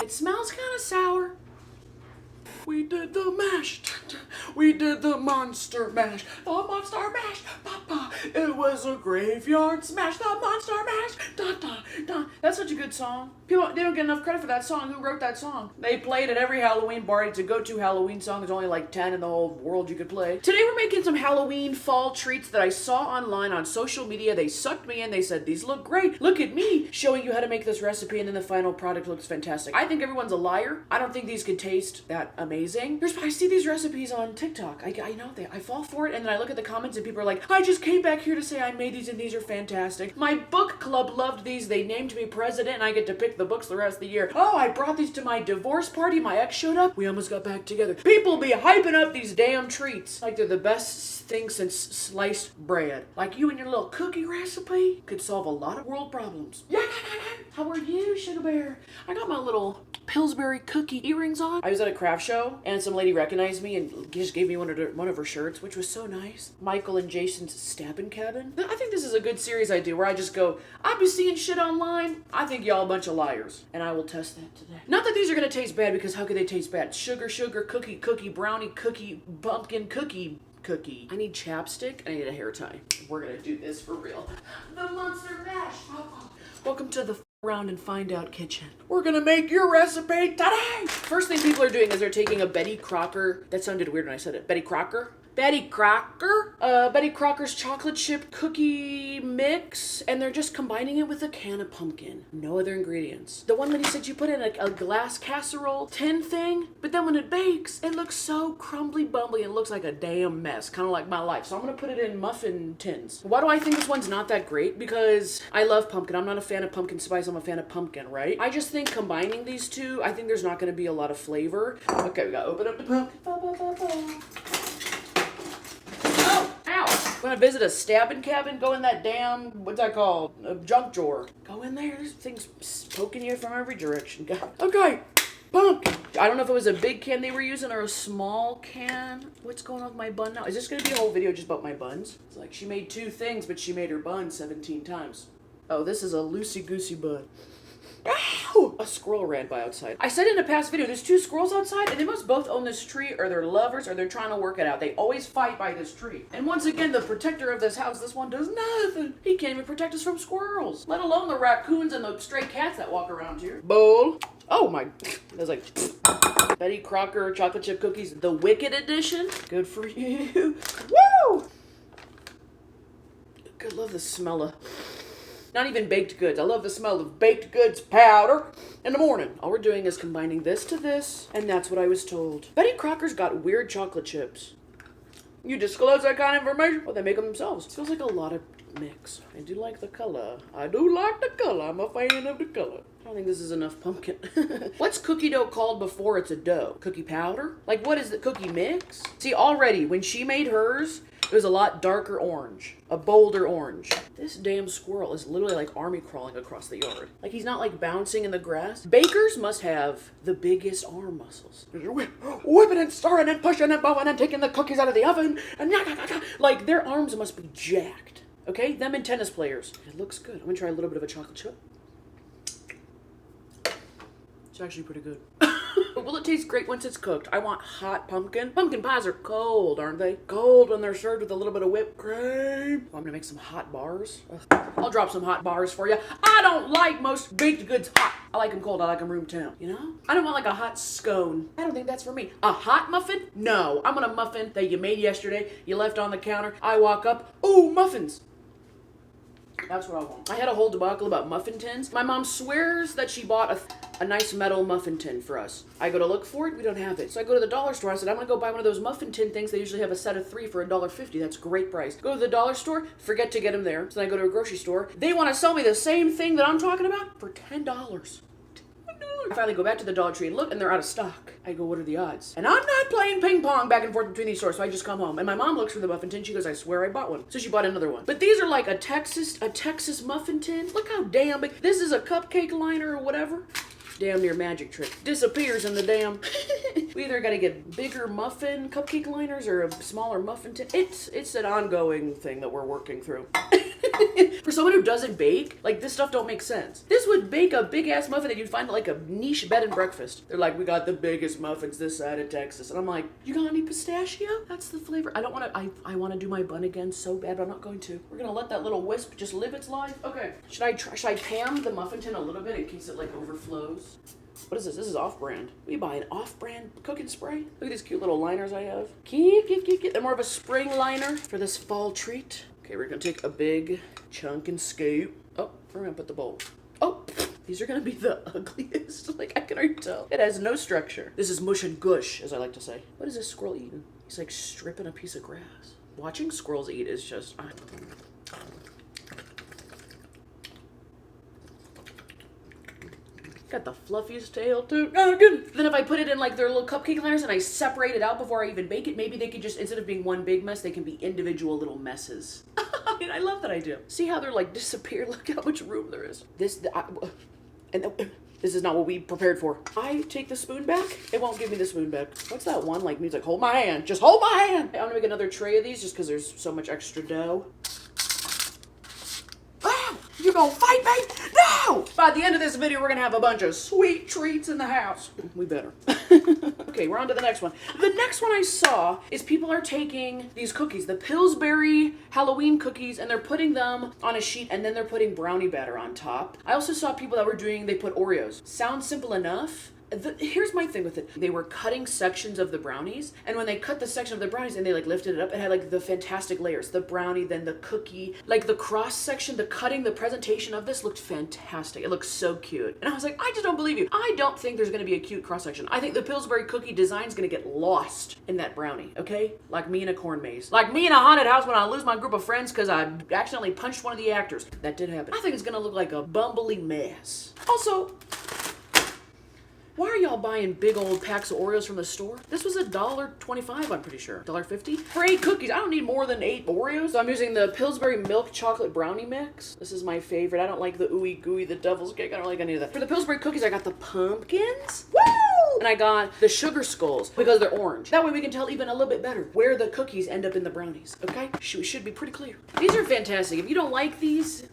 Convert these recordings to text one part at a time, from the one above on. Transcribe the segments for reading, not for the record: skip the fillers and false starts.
It smells kind of sour. We did the mash. We did the monster mash. The monster mash. Papa. It was a graveyard smash. The monster mash. Da, da, da. That's such a good song. People, they don't get enough credit for that song. Who wrote that song? They played at every Halloween party. It's a go-to Halloween song. There's only like 10 in the whole world you could play. Today we're making some Halloween fall treats that I saw online on social media. They sucked me in. They said, these look great. Look at me showing you how to make this recipe, and then the final product looks fantastic. I think everyone's a liar. I don't think these could taste that amazing. I see these recipes on TikTok. I know I fall for it, and then I look at the comments and people are like, I just came back here to say I made these and these are fantastic. My book club loved these. They named me president and I get to pick the books the rest of the year. Oh, I brought these to my divorce party. My ex showed up. We almost got back together. People be hyping up these damn treats like they're the best thing since sliced bread. Like you and your little cookie recipe could solve a lot of world problems. Yeah. How are you, Sugar Bear? I got my little Pillsbury cookie earrings on. I was at a craft show and some lady recognized me and just gave me one of her shirts, which was so nice. Michael and Jason's Stabbin' Cabin. I think this is a good series I do where I just go, I've been seeing shit online. I think y'all a bunch of liars. And I will test that today. Not that these are gonna taste bad, because how could they taste bad? Sugar, cookie, brownie, cookie, pumpkin, cookie. I need chapstick. I need a hair tie. We're gonna do this for real. The monster mash. Welcome to the Round and Find Out kitchen. We're gonna make your recipe today. First thing people are doing is they're taking a Betty Crocker. That sounded weird when I said it. Betty Crocker? Betty Crocker's chocolate chip cookie mix, and they're just combining it with a can of pumpkin. No other ingredients. The one lady said you put in a glass casserole tin thing, but then when it bakes, it looks so crumbly bumbly and looks like a damn mess, kind of like my life. So I'm gonna put it in muffin tins. Why do I think this one's not that great? Because I love pumpkin. I'm not a fan of pumpkin spice, I'm a fan of pumpkin, right? I just think combining these two, I think there's not gonna be a lot of flavor. Okay, we gotta open up the pumpkin. I'm gonna visit a stabbing cabin, go in that damn, what's that called? A junk drawer. Go in there, there's things poking you from every direction. Okay, pumpkin. I don't know if it was a big can they were using or a small can. What's going on with my bun now? Is this gonna be a whole video just about my buns? It's like she made 2 things, but she made her bun 17 times. Oh, this is a loosey-goosey bun. Ow! A squirrel ran by outside. I said in a past video, there's 2 squirrels outside and they must both own this tree, or they're lovers, or they're trying to work it out. They always fight by this tree. And once again, the protector of this house, this one does nothing. He can't even protect us from squirrels, let alone the raccoons and the stray cats that walk around here. Bowl. Oh my, there's like Betty Crocker chocolate chip cookies, the Wicked edition. Good for you. Woo! I love the smell of not even baked goods. I love the smell of baked goods powder in the morning. All we're doing is combining this to this, and that's what I was told. Betty Crocker's got weird chocolate chips. You disclose that kind of information? Well, they make them themselves. It feels like a lot of mix. I do like the color. I'm a fan of the color. I don't think this is enough pumpkin. What's cookie dough called before it's a dough? Cookie powder? Like, what is the cookie mix? See, already, when she made hers, it was a lot darker orange, a bolder orange. This damn squirrel is literally like army crawling across the yard. Like he's not like bouncing in the grass. Bakers must have the biggest arm muscles. Whipping and stirring and pushing and blowing and taking the cookies out of the oven. And like their arms must be jacked. Okay, them and tennis players. It looks good. I'm gonna try a little bit of a chocolate chip. It's actually pretty good. Will it taste great once it's cooked? I want hot pumpkin. Pumpkin pies are cold, aren't they? Cold when they're served with a little bit of whipped cream. Oh, I'm gonna make some hot bars. Ugh. I'll drop some hot bars for you. I don't like most baked goods hot. I like them cold. I like them room temp, you know? I don't want like a hot scone. I don't think that's for me. A hot muffin? No. I want a muffin that you made yesterday, you left on the counter. I walk up, ooh, muffins. That's what I want. I had a whole debacle about muffin tins. My mom swears that she bought a nice metal muffin tin for us. I go to look for it, we don't have it. So I go to the dollar store. I said, I'm gonna go buy one of those muffin tin things. They usually have a set of 3 for $1.50. That's a great price. Go to the dollar store, forget to get them there. So then I go to a grocery store. They want to sell me the same thing that I'm talking about for $10. I finally go back to the Dollar Tree and look, and they're out of stock. I go, what are the odds? And I'm not playing ping pong back and forth between these stores, so I just come home. And my mom looks for the muffin tin. She goes, I swear I bought one. So she bought another one. But these are like a Texas muffin tin. Look how damn big. This is a cupcake liner or whatever. Damn near magic trick. Disappears in the damn. We either gotta get bigger muffin cupcake liners or a smaller muffin tin. It's an ongoing thing that we're working through. For someone who doesn't bake, like this stuff don't make sense. This would bake a big ass muffin that you'd find at like a niche bed and breakfast. They're like, we got the biggest muffins this side of Texas. And I'm like, you got any pistachio? That's the flavor. I don't want to, I want to do my bun again so bad, but I'm not going to. We're going to let that little wisp just live its life. Okay. Should I pan the muffin tin a little bit in case it like overflows? What is this? This is off-brand. We buy an off-brand cooking spray. Look at these cute little liners I have. Cute. They're more of a spring liner for this fall treat. Okay, we're gonna take a big chunk and scoop. Oh, we're gonna put the bowl. Oh, these are gonna be the ugliest. Like, I can already tell. It has no structure. This is mush and gush, as I like to say. What is this squirrel eating? He's like stripping a piece of grass. Watching squirrels eat is just... Got the fluffiest tail too. Oh, good. Then if I put it in like their little cupcake liners and I separate it out before I even bake it, maybe they could just, instead of being one big mess, they can be individual little messes. I mean, I love that idea. See how they're like disappear? Look how much room there is. This is not what we prepared for. I take the spoon back. It won't give me the spoon back. What's that one like? Means like, hold my hand. Just hold my hand. I'm gonna make another tray of these just because there's so much extra dough. You gonna fight me? No! By the end of this video, we're gonna have a bunch of sweet treats in the house. We better. Okay, we're on to the next one. The next one I saw is people are taking these cookies, the Pillsbury Halloween cookies, and they're putting them on a sheet and then they're putting brownie batter on top. I also saw people that were doing, they put Oreos. Sounds simple enough. Here's my thing with it. They were cutting sections of the brownies, and when they cut the section of the brownies and they like lifted it up, it had like the fantastic layers. The brownie, then the cookie, like the cross section, the cutting, the presentation of this looked fantastic. It looked so cute. And I was like, I just don't believe you. I don't think there's gonna be a cute cross section. I think the Pillsbury cookie design is gonna get lost in that brownie, okay? Like me in a corn maze. Like me in a haunted house when I lose my group of friends because I accidentally punched one of the actors. That did happen. I think it's gonna look like a bumbly mess. Also, why are y'all buying big old packs of Oreos from the store? This was $1.25, I'm pretty sure. $1.50? For 8 cookies, I don't need more than 8 Oreos. So I'm using the Pillsbury milk chocolate brownie mix. This is my favorite. I don't like the ooey gooey, the devil's cake. I don't like any of that. For the Pillsbury cookies, I got the pumpkins. Woo! And I got the sugar skulls because they're orange. That way we can tell even a little bit better where the cookies end up in the brownies, okay? Should be pretty clear. These are fantastic. If you don't like these,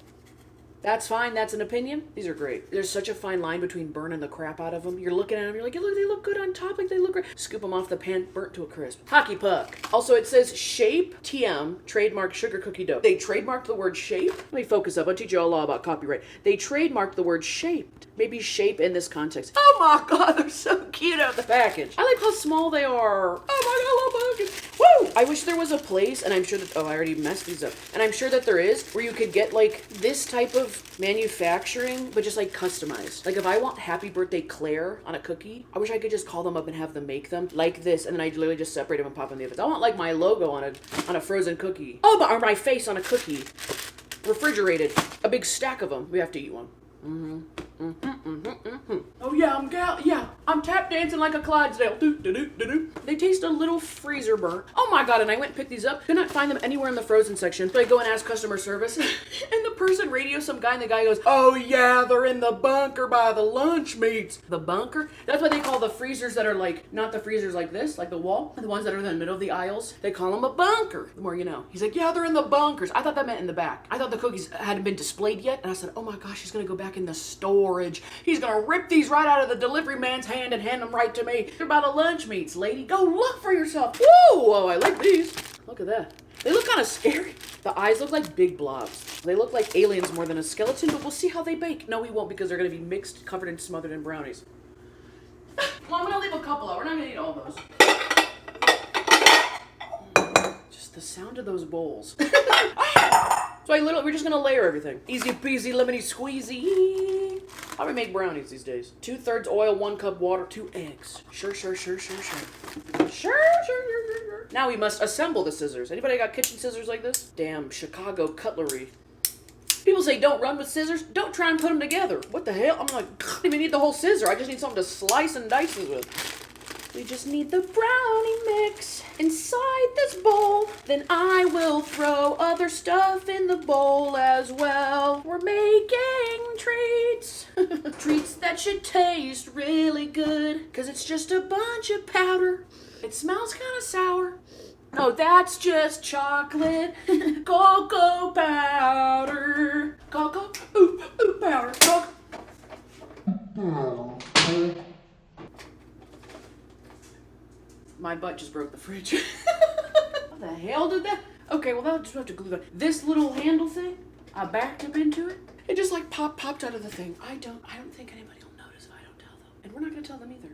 that's fine. That's an opinion. These are great. There's such a fine line between burning the crap out of them. You're looking at them, you're like, look, they look good on top, like they look great. Scoop them off the pan, burnt to a crisp. Hockey puck. Also, it says Shape TM, trademark sugar cookie dough. They trademarked the word shape. Let me focus up. I'll teach you all law about copyright. They trademarked the word shaped. Maybe shape in this context. Oh my God, they're so cute out of the package. I like how small they are. Oh my God, I love package. Woo! I wish there was a place, and I'm sure that, oh, I already messed these up. And I'm sure that there is, where you could get like this type of manufacturing, but just like customized. Like if I want Happy Birthday Claire on a cookie, I wish I could just call them up and have them make them like this, and then I literally just separate them and pop them in the oven. I want like my logo on a frozen cookie. Oh, or my face on a cookie. Refrigerated. A big stack of them. We have to eat one. Oh yeah, I'm tap dancing like a Clydesdale. They taste a little freezer burnt. Oh my God, and I went and picked these up. Could not find them anywhere in the frozen section. So I go and ask customer service, and the person radios some guy, and the guy goes, oh yeah, they're in the bunker by the lunch meats. The bunker? That's what they call the freezers that are like, not the freezers like this, like the wall, the ones that are in the middle of the aisles. They call them a bunker. The more you know. He's like, yeah, they're in the bunkers. I thought that meant in the back. I thought the cookies hadn't been displayed yet, and I said, oh my gosh, he's gonna go back in the storage. He's gonna rip these right out of the delivery man's hand and hand them right to me. They're by the lunch meats, lady. Go look for yourself. Whoa, oh, I like these. Look at that. They look kind of scary. The eyes look like big blobs. They look like aliens more than a skeleton, but we'll see how they bake. No, we won't, because they're gonna be mixed, covered, and smothered in brownies. Well, I'm gonna leave a couple out. We're not gonna eat all those. Just the sound of those bowls. So we're just gonna layer everything. Easy peasy, lemony squeezy. How do we make brownies these days? 2/3 oil, 1 cup water, 2 eggs. Sure. Sure. Now we must assemble the scissors. Anybody got kitchen scissors like this? Damn Chicago cutlery. People say don't run with scissors. Don't try and put them together. What the hell? I'm like, I don't even need the whole scissor. I just need something to slice and dice this with. We just need the brownie mix inside this bowl. Then I will throw other stuff in the bowl as well. We're making treats. Treats that should taste really good, 'cause it's just a bunch of powder. It smells kind of sour. No, that's just chocolate. Cocoa powder. Cocoa, powder. Cocoa. My butt just broke the fridge. What the hell did that? Okay, well, I'll just have to glue that. This little handle thing, I backed up into it. It just like popped out of the thing. I don't think anybody will notice if I don't tell them. And we're not gonna tell them either.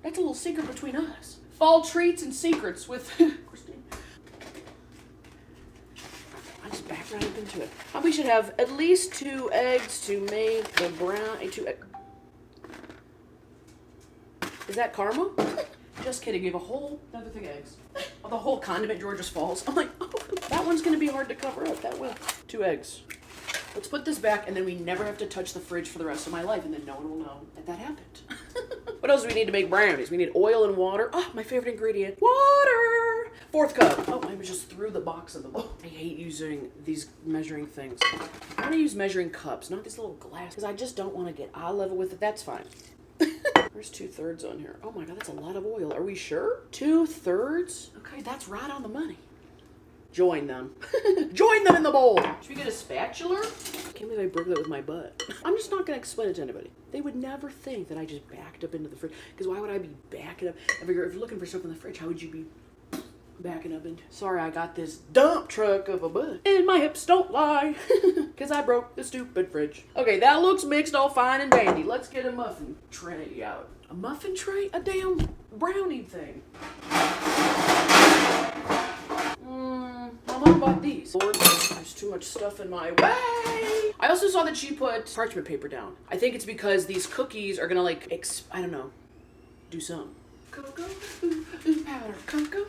That's a little secret between us. Fall treats and secrets with Christine. I just backed right up into it. We should have at least 2 eggs to make the brownie. Is that caramel? Just kidding. We have a whole another thing of eggs. The whole condiment drawer just falls. I'm like, oh, that one's gonna be hard to cover up. That will. 2 eggs. Let's put this back, and then we never have to touch the fridge for the rest of my life, and then no one will know that happened. What else do we need to make brownies? We need oil and water. Oh, my favorite ingredient. Water! 4th cup. Oh, I just threw the box in the bowl. I hate using these measuring things. I want to use measuring cups, not these little glass, because I just don't want to get eye level with it. That's fine. There's 2/3 on here. Oh my God, that's a lot of oil. Are we sure? 2/3? Okay, that's right on the money. Join them. Join them in the bowl. Should we get a spatula? I can't believe I broke that with my butt. I'm just not gonna explain it to anybody. They would never think that I just backed up into the fridge. Because why would I be backing up? If you're looking for stuff in the fridge, how would you be backing up into? Sorry, I got this dump truck of a butt. And my hips don't lie. Because I broke the stupid fridge. Okay, that looks mixed all fine and dandy. Let's get a muffin tray out. A muffin tray? A damn brownie thing. My mom bought these. Lord, there's too much stuff in my way. I also saw that she put parchment paper down. I think it's because these cookies are gonna like, I don't know, do some. Cocoa, powder, cocoa.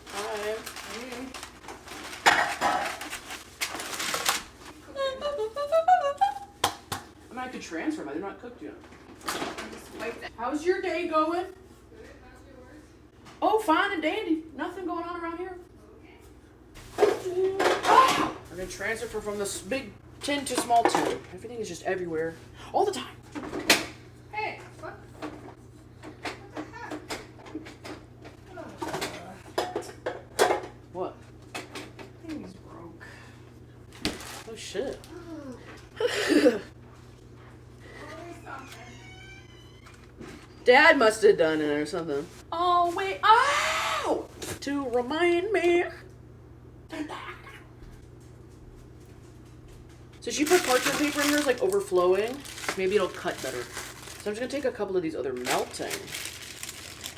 I might have to transfer them. They're not cooked yet. How's your day going? Good. How's yours? Oh, fine and dandy. Nothing going on around here. Ah! We're gonna transfer from this big tin to small tin. Everything is just everywhere, all the time. Hey, what the heck? What? Things broke. Oh shit. Dad must have done it or something. Oh wait, ow! To remind me. So she put parchment paper in hers, like overflowing. Maybe it'll cut better. So I'm just gonna take a couple of these other melting.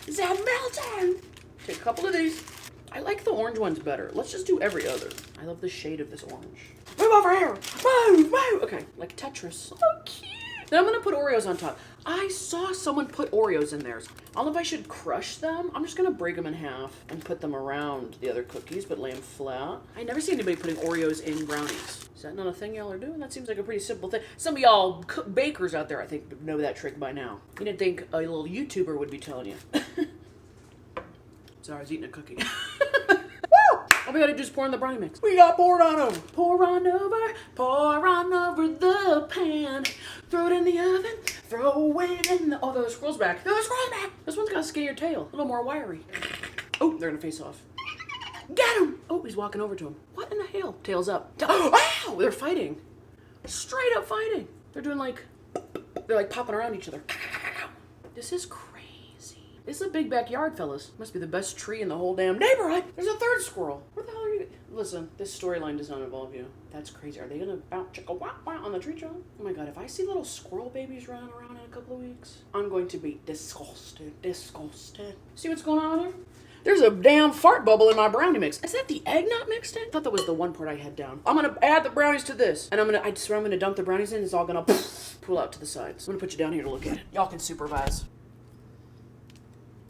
They're melting! Take a couple of these. I like the orange ones better. Let's just do every other. I love the shade of this orange. Move over here! Move, move! Okay, like Tetris. So cute! Then I'm gonna put Oreos on top. I saw someone put Oreos in theirs. I don't know if I should crush them. I'm just gonna break them in half and put them around the other cookies, but lay them flat. I never see anybody putting Oreos in brownies. Is that not a thing y'all are doing? That seems like a pretty simple thing. Some of y'all bakers out there, I think, know that trick by now. You didn't think a little YouTuber would be telling you. Sorry, I was eating a cookie. All we gotta do is pour in the brownie mix. We got poured on over. Pour on over the pan. Throw it in the oven, throw it in the, oh, the squirrel's back. The squirrel's back. This one's got a skinnier tail, a little more wiry. Oh, they're gonna face off. Get him! Oh, he's walking over to him. What in the hell? Tail's up. Ow! They're fighting. Straight up fighting. They're doing like, they're like popping around each other. This is crazy. This is a big backyard, fellas. Must be the best tree in the whole damn neighborhood. There's a 3rd squirrel. Where the hell are you? Listen, this storyline does not involve you. That's crazy. Are they gonna bounce chicka wah wah on the tree trunk? Oh my God, if I see little squirrel babies running around in a couple of weeks, I'm going to be disgusted. Disgusted. See what's going on here? There's a damn fart bubble in my brownie mix. Is that the egg not mixed in? I thought that was the one part I had down. I'm gonna add the brownies to this. And I swear I'm gonna dump the brownies in. It's all gonna pull out to the sides. I'm gonna put you down here to look at it. Y'all can supervise.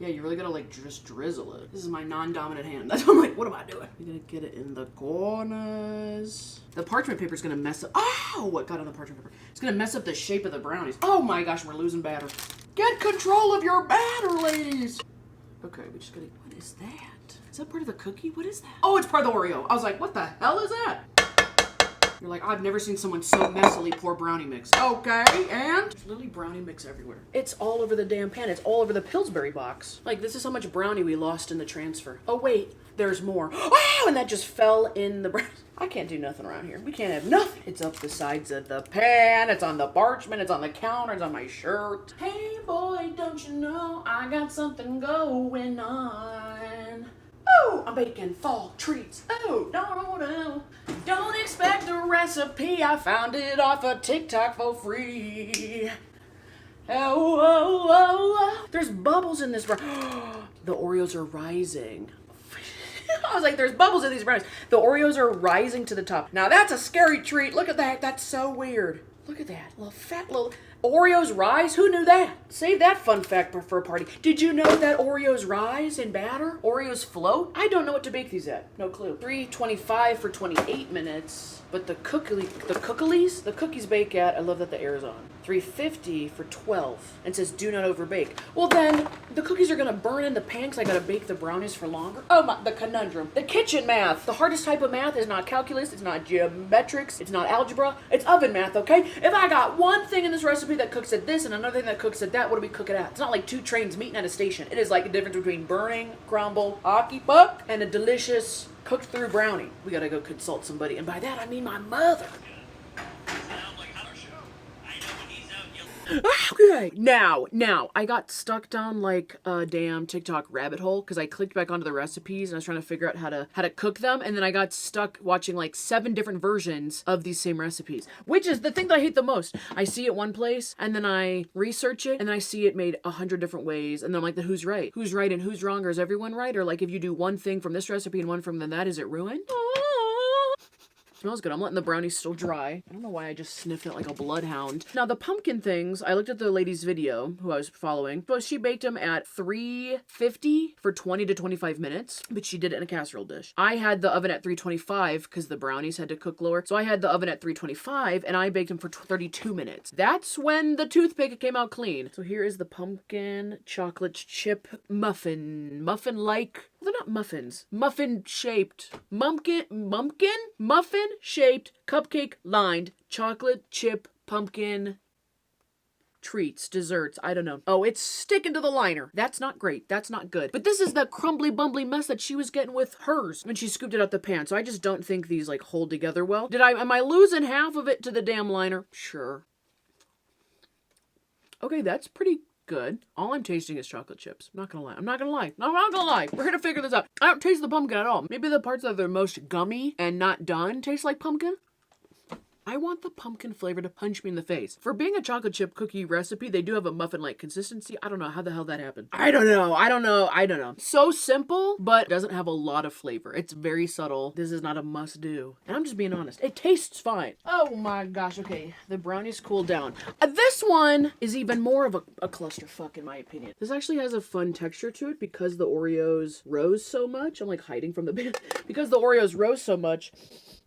Yeah, you're really gonna like just drizzle it. This is my non-dominant hand. That's why I'm like, what am I doing? You're gonna get it in the corners. The parchment paper is gonna mess up. Oh, what got on the parchment paper? It's gonna mess up the shape of the brownies. Oh my gosh, we're losing batter. Get control of your batter, ladies. Okay, we just gotta, what is that? Is that part of the cookie? What is that? Oh, it's part of the Oreo. I was like, what the hell is that? You're like, I've never seen someone so messily pour brownie mix. Okay, and there's literally brownie mix everywhere. It's all over the damn pan. It's all over the Pillsbury box. Like, this is how much brownie we lost in the transfer. Oh, wait, there's more. Oh, and that just fell in the brownie. I can't do nothing around here. We can't have nothing. It's up the sides of the pan. It's on the parchment. It's on the counter. It's on my shirt. Hey, boy, don't you know I got something going on? Oh, I'm baking fall treats. Oh, no. Don't expect a recipe. I found it off of TikTok for free. Oh. There's bubbles in this brownie. The Oreos are rising. I was like, there's bubbles in these brownies. The Oreos are rising to the top. Now that's a scary treat. Look at that. That's so weird. Look at that. Little Oreos rise? Who knew that? Save that fun fact for a party. Did you know that Oreos rise in batter? Oreos float? I don't know what to bake these at. No clue. 325 for 28 minutes. But the cookies bake at, I love that the air is on. 350 for 12. And says do not overbake. Well then, the cookies are gonna burn in the pan because I gotta bake the brownies for longer. Oh my, the conundrum. The kitchen math. The hardest type of math is not calculus, it's not geometrics, it's not algebra, it's oven math, okay? If I got one thing in this recipe that cooks at this and another thing that cooks at that, what do we cook it at? It's not like two trains meeting at a station. It is like the difference between burning, crumble, hockey puck, and a delicious cooked through brownie. We gotta go consult somebody, and by that I mean my mother. Okay, now, I got stuck down like a damn TikTok rabbit hole because I clicked back onto the recipes and I was trying to figure out how to cook them, and then I got stuck watching like 7 different versions of these same recipes, which is the thing that I hate the most. I see it one place and then I research it and then I see it made 100 different ways, and then I'm like, who's right? Who's right and who's wrong? Or is everyone right? Or like if you do one thing from this recipe and one from that, is it ruined? Smells good. I'm letting the brownies still dry. I don't know why I just sniffed it like a bloodhound. Now the pumpkin things, I looked at the lady's video who I was following. So she baked them at 350 for 20 to 25 minutes, but she did it in a casserole dish. I had the oven at 325 because the brownies had to cook lower. So I had the oven at 325 and I baked them for 32 minutes. That's when the toothpick came out clean. So here is the pumpkin chocolate chip muffin. Muffin-like. They're not muffins. Muffin-shaped. Muffin-shaped, cupcake-lined, chocolate chip pumpkin treats, desserts, I don't know. Oh, it's sticking to the liner. That's not great. That's not good. But this is the crumbly bumbly mess that she was getting with hers when she scooped it out the pan. So I just don't think these like hold together well. Am I losing half of it to the damn liner? Sure. Okay, that's pretty good. All I'm tasting is chocolate chips. I'm not gonna lie. We're here to figure this out. I don't taste the pumpkin at all. Maybe the parts that are most gummy and not done taste like pumpkin. I want the pumpkin flavor to punch me in the face. For being a chocolate chip cookie recipe, they do have a muffin-like consistency. I don't know how the hell that happened. I don't know. So simple, but doesn't have a lot of flavor. It's very subtle. This is not a must-do. And I'm just being honest. It tastes fine. Oh my gosh, okay. The brownies cooled down. This one is even more of a clusterfuck in my opinion. This actually has a fun texture to it because the Oreos rose so much. I'm like hiding from the bit. Because the Oreos rose so much,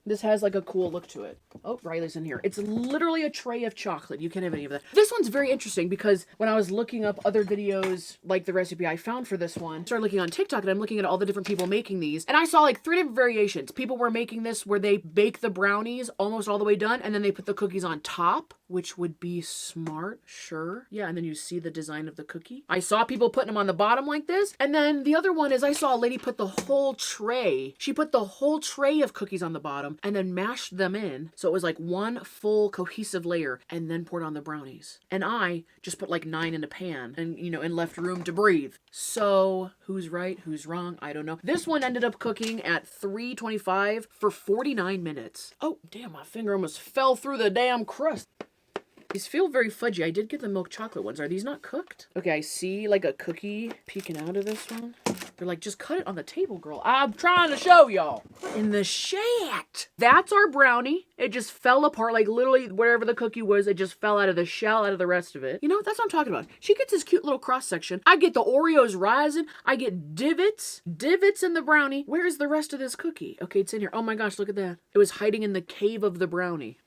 this has like a cool look to it. Oh, Riley's in here. It's literally a tray of chocolate. You can't have any of that. This one's very interesting because when I was looking up other videos like the recipe I found for this one, I started looking on TikTok and I'm looking at all the different people making these. And I saw like 3 different variations. People were making this where they bake the brownies almost all the way done and then they put the cookies on top, which would be smart, sure. Yeah, and then you see the design of the cookie. I saw people putting them on the bottom like this. And then the other one is I saw a lady put the whole tray. She put the whole tray of cookies on the bottom and then mashed them in. So it was like one full cohesive layer and then poured on the brownies. And I just put like 9 in a pan and, you know, and left room to breathe. So who's right? Who's wrong? I don't know. This one ended up cooking at 325 for 49 minutes. Oh, damn, my finger almost fell through the damn crust. These feel very fudgy. I did get the milk chocolate ones. Are these not cooked? Okay, I see like a cookie peeking out of this one. They're like, just cut it on the table, girl. I'm trying to show y'all. What in the shit? That's our brownie. It just fell apart. Like literally wherever the cookie was, it just fell out of the shell, out of the rest of it. You know, that's what I'm talking about. She gets this cute little cross section. I get the Oreos rising. I get divots in the brownie. Where is the rest of this cookie? Okay, it's in here. Oh my gosh, look at that. It was hiding in the cave of the brownie.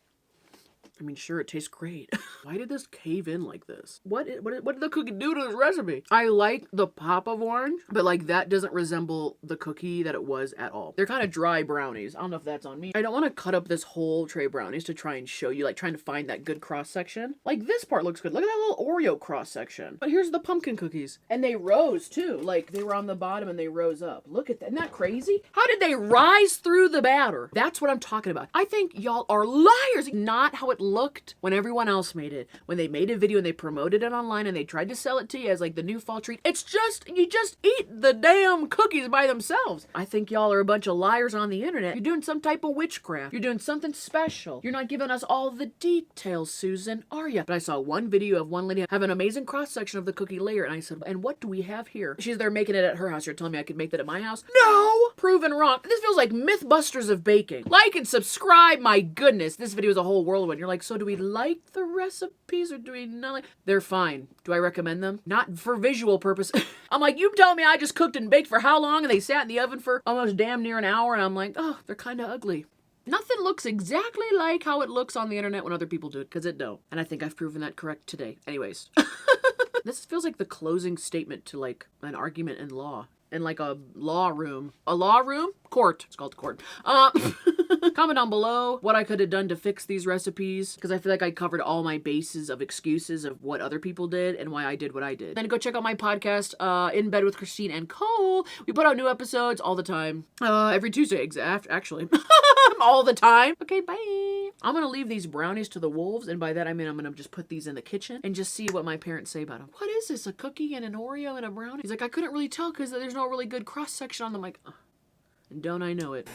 I mean, sure, it tastes great. Why did this cave in like this? What did the cookie do to this recipe? I like the pop of orange, but like that doesn't resemble the cookie that it was at all. They're kind of dry brownies. I don't know if that's on me. I don't want to cut up this whole tray of brownies to try and show you, like trying to find that good cross section. Like this part looks good. Look at that little Oreo cross section. But here's the pumpkin cookies. And they rose too. Like they were on the bottom and they rose up. Look at that. Isn't that crazy? How did they rise through the batter? That's what I'm talking about. I think y'all are liars. Not how it looked when everyone else made it. When they made a video and they promoted it online and they tried to sell it to you as like the new fall treat. It's just, you just eat the damn cookies by themselves. I think y'all are a bunch of liars on the internet. You're doing some type of witchcraft. You're doing something special. You're not giving us all the details, Susan, are you? But I saw one video of one lady have an amazing cross section of the cookie layer and I said, and what do we have here? She's there making it at her house. You're telling me I could make that at my house? No! Proven wrong. This feels like Mythbusters of baking. Like and subscribe. My goodness, this video is a whole whirlwind. You're like, so do we like the recipes or do we not like? They're fine. Do I recommend them? Not for visual purpose. I'm like, you tell me I just cooked and baked for how long and they sat in the oven for almost damn near an hour and I'm like, oh, they're kind of ugly. Nothing looks exactly like how it looks on the internet when other people do it, because it don't. And I think I've proven that correct today. Anyways. This feels like the closing statement to like an argument in law. In like a law room. A law room? Court. It's called court. Comment down below what I could have done to fix these recipes, because I feel like I covered all my bases of excuses of what other people did and why I did what I did. Then go check out my podcast, In Bed with Christine and Cole. We put out new episodes all the time. Every Tuesday, actually. All the time. Okay, bye. I'm gonna leave these brownies to the wolves, and by that I mean I'm gonna just put these in the kitchen and just see what my parents say about them. What is this, a cookie and an Oreo and a brownie? He's like, I couldn't really tell because there's no really good cross section on them. I'm like, and don't I know it.